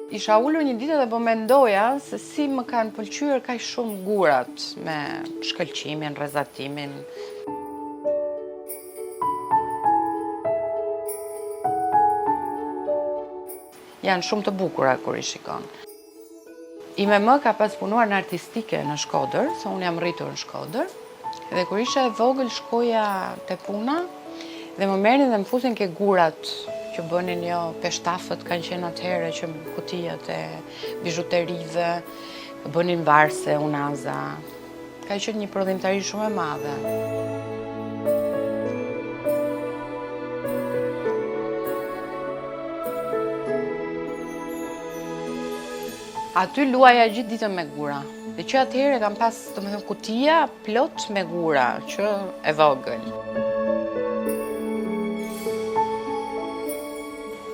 Isha ullur një ditë dhe po mendoja se si më kanë pëlqyer kaq shumë gurat me shkëlqimin, rrezatimin. Janë shumë të bukura kur i shikon. Ime më ka pas punuar në artistike në Shkodër, se unë jam rritur në Shkodër, dhe kur isha e vogël shkoja te puna dhe më merrnin dhe më fusin ke gurat që bënin peshtafët kanë qenë atëherë që kutijat e bijuterive, bënin varse, unaza. Ka qenë një prodhimtari shumë e madhe. Aty luaja gjithë ditën me gura. Dhe që atëherë kam pas, domethënë, kutia plot me gura, që e vogël.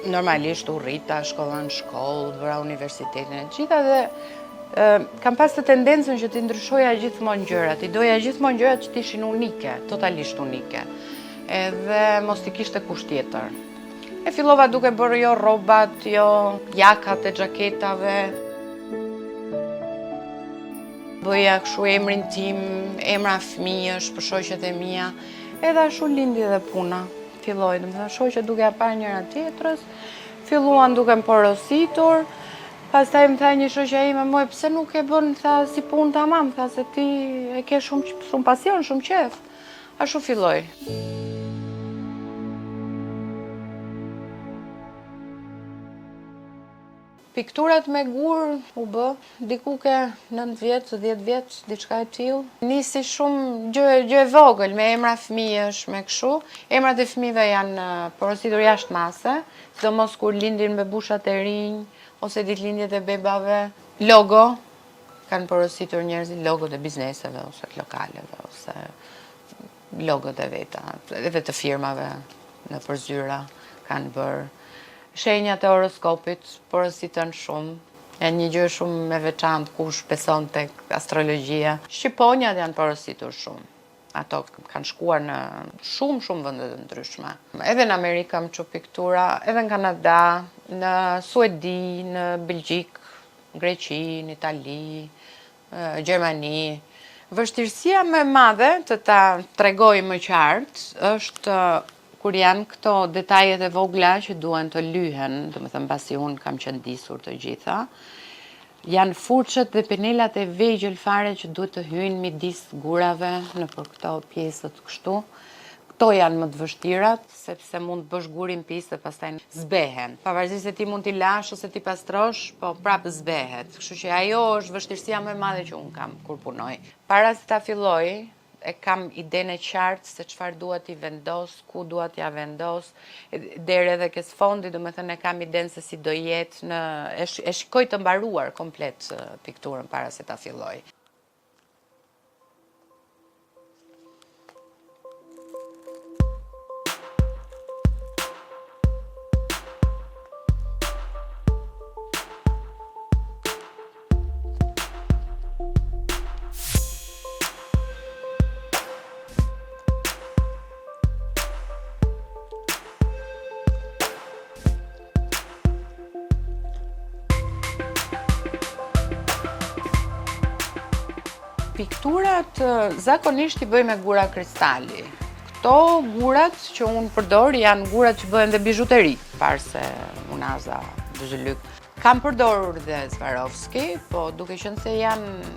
Normalisht u rrita, shkova në shkollë, vëra universitetin e gjitha dhe kam pas të tendencën që t'i ndryshoja gjithmonë gjërat, i doja gjithmonë gjërat që t'ishin unike, totalisht unike. Edhe mos t'i kishte kusht tjetër. E fillova duke bërë jo rrobat, jo jakat e xhaketave. Bëja kështu emrin tim, emra fëmijësh për shoqet e mia, edhe ashtu lindi dhe puna. Filloi, domethënë shoqet duke parë njëra tjetrës, filluan duke më porositur, pastaj më tha një shoqja ime, "Moj, pse nuk e bën, tha, si punë tamam, tha, se ti e ke shumë pasion, shumë qef." Ashtu filloi. Pikturat me gur u bë, diku ke 9 vjet, 10 vjet, diçka e tillë. Nisi shumë gjë e vogël, me emra fëmijësh, me kështu. Emrat e fëmijëve janë porositur jashtë mase, sidomos kur lindin bebushat e rinj, ose ditëlindjet e bebave. Logo, kanë porositur njerëzit logot e bizneseve, ose lokaleve, ose logot e veta, edhe të firmave në përzyra kanë bërë. Shenjat e horoskopit porositën shumë. Janë një gjë shumë e veçantë kush beson tek astrologjia. Shqiponjat janë porositur shumë. Ato kanë shkuar në shumë vende të ndryshme. Edhe në Amerikë kam çu piktura, edhe në Kanada, në Suedi, në Belgjik, Greqi, në Itali, Gjermani. Vështirësia më e madhe të ta tregoj më qartë është kur janë këto detajet e vogla që duhen të lyhen, domethënë pasi unë kam qenë disur të gjitha, janë furçët dhe penelat e vegjël fare që duhet të hyjnë midis gurave nëpër këto pjesët kështu. Këto janë më të vështirat, sepse mund të bësh gurin pis dhe pastaj zbehen. Pavarësisht se ti mund t'i lash ose t'i pastrosh, po prapë zbehet. Kështu që ajo është vështirësia më e madhe që unë kam kur punoj. Para se ta filloj, e kam idenë e qartë se çfarë dua t'i vendos, ku dua t'ja vendos, deri edhe ke sfondi, domethënë e kam idenë se si do jetë e shikoj të mbaruar komplet pikturën para se ta filloj. Pikturat zakonisht i bëj me gura kristali. Këto gurat që unë përdor janë gurat që bëhen dhe bijuteri, parë se unaza, buzëlyk. Kam përdorur dhe Swarovski, po duke qenë se janë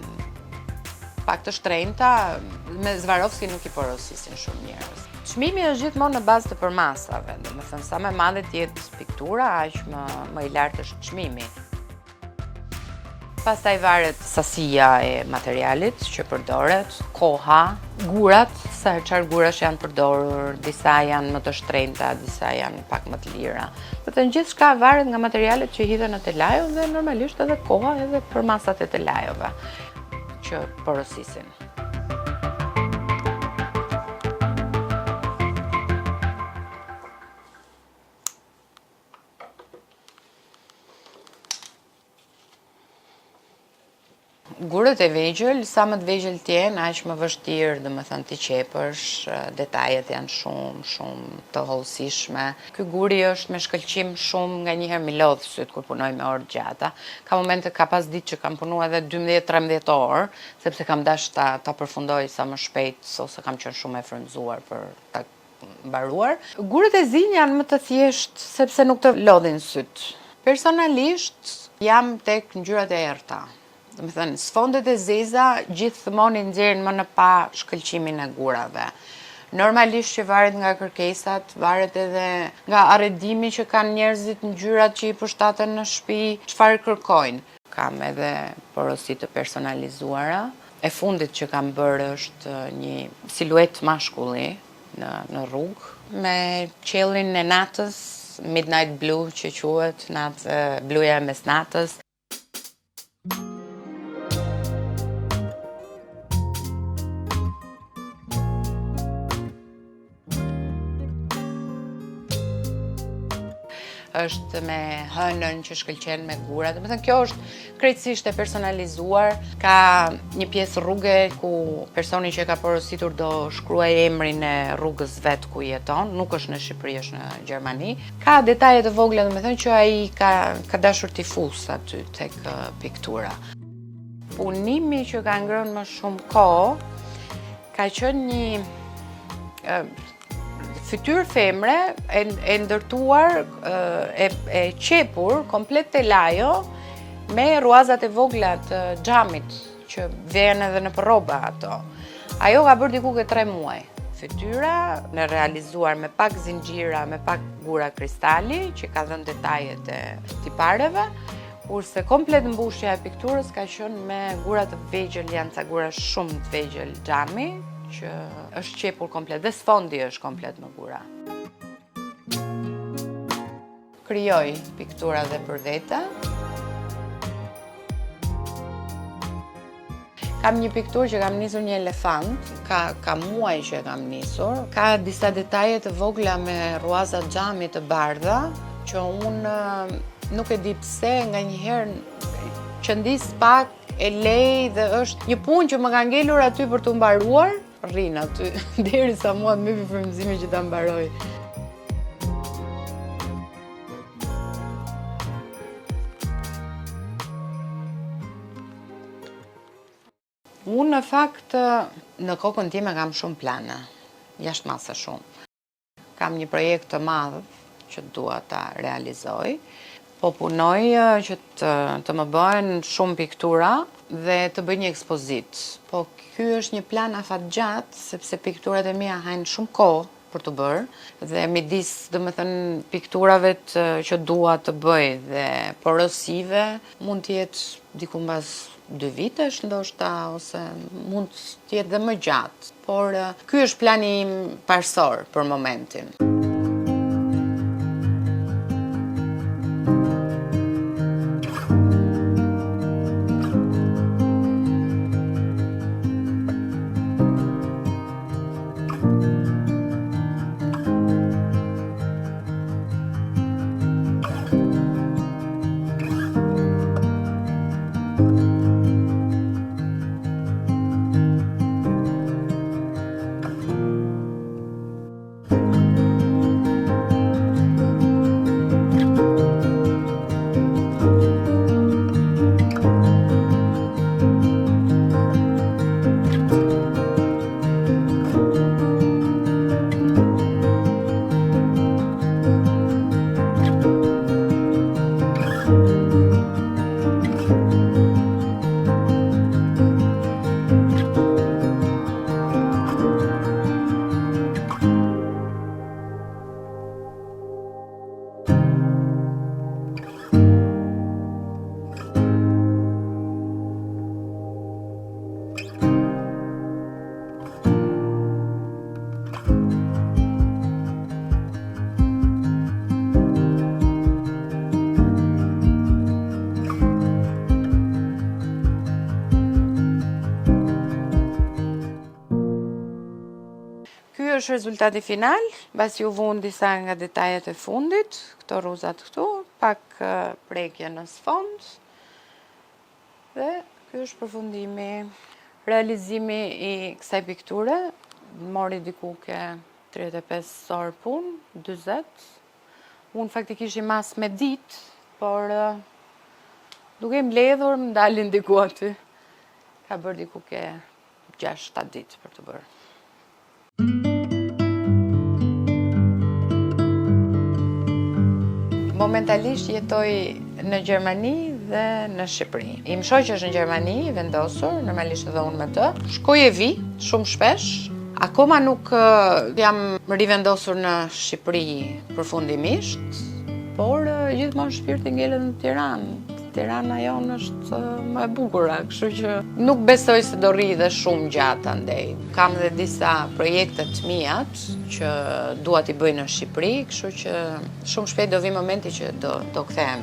pak të shtrenjta, me Swarovski nuk i porosisin shumë njerëz. Çmimi është gjithmonë në bazë të përmasave, domethënë sa më e madhe të jetë piktura, aq më i lartë është çmimi. Pastaj varet sasia e materialit që përdoret, koha, gurat, sa çfarë gurash janë përdorur, disa janë më të shtrenjta, disa janë pak më të lira. Domethënë gjithçka varet nga materialet që hidhen në telajo dhe normalisht edhe koha edhe përmasat e telajove që porosisin. Gurët e vegjël, sa më të vegjël t'jenë, aq më vështirë, domethënë t'i qepësh, detajet janë shumë të hollësishme. Ky guri është me shkëlqim shumë, nganjëherë më lodh syt kur punoj me orë gjata. Ka momente, ka pas ditë që kam punuar edhe 12-13 orë, sepse kam dash ta përfundoj sa më shpejt, ose kam qenë shumë e frymëzuar për ta mbaruar. Gurët e zi janë më të thjeshtë sepse nuk të lodhin syt. Personalisht jam tek ngjyrat e errta. Domethënë, sfondet e zeza gjithmonë nxjerrin më në pa shkëlqimin e gurave. Normalisht që varet nga kërkesat, varet edhe nga arredimi që kanë njerëzit, ngjyrat që i përshtaten në shtëpi, çfarë kërkojnë. Kam edhe porosi të personalizuara. E fundit që kam bërë është një siluet mashkulli në rrugë me qiellin e natës, midnight blue që quhet, bluja e mesnatës. Është me hënën që shkëlqen me gura. Domethënë kjo është krejtësisht e personalizuar. Ka një pjesë rruge ku personi që ka porositur do shkruaj emrin e rrugës vet ku jeton, nuk është në Shqipëri, është në Gjermani. Ka detaje të vogla, domethënë që ai ka dashur t'i fusë aty tek piktura. Punimi që ka ngrënë më shumë kohë ka qenë një fytyrë femre e ndërtuar, e qepur komplet telajo me ruazat e vogla të xhamit që vjen edhe në rroba ato. Ajo ka bërë diku ke 3 muaj. Fytyra në realizuar me pak zinxhira, me pak gura kristali që ka dhënë detajet e tipareve, kurse komplet mbushja e pikturës ka qenë me gura të vegjël, janë ca gura shumë të vegjël xhami, që është qepur komplet, dhe sfondi është komplet me gura. Krijoj piktura dhe për vete. Kam një pikturë që kam nisur një elefant, ka muaj që e kam nisur. Ka disa detaje të vogla me ruaza xhami të bardha, që unë nuk e di pse nganjëherë qëndis pak e lej dhe është një punë që më ka ngelur aty për të mbaruar. Rrinë aty, derisa mua të mbypi frymëzimi që ta mbaroj. Unë në fakt, në kokën time kam shumë plane, jashtëmase shumë. Kam një projekt të madh që dua ta realizoj, po punoj që të më bëhen shumë piktura dhe të bëj një ekspozit. Po ky është një plan afatgjatë, sepse pikturat e mia hajnë shumë kohë për të bërë, dhe midis, domethënë, pikturave që dua të bëj dhe porosive, mund të jetë diku mbas 2 vitesh ndoshta, ose mund të jetë dhe më gjatë. Por ky është plani im parsor për momentin. Është rezultati final, mbasi u vun disa nga detajet e fundit, këto rruzat këtu, pak prekje në sfond, dhe Ky është përfundimi. Realizimi i kësaj pikture mori diku ke 35 orë punë, 40. Unë faktikisht i mas me ditë, por duke i mbledhur më dalin diku aty. Ka bërë diku ke 6-7 ditë për të bërë. Momentalisht jetoj në Gjermani dhe në Shqipëri. Im shoqja është në Gjermani, vendosur, normalisht edhe unë me të. Shkoj e vi, shumë shpesh. Akoma nuk jam rivendosur në Shqipëri përfundimisht, por gjithmonë shpirti ngelet në Tiranë. Tirana jonë është më e bukura, kështu që nuk besoj se do rri dhe shumë gjatë andej. Kam dhe disa projekte të mijat që dua t'i bëj në Shqipëri, kështu që shumë shpejt do vi momenti që do kthehem.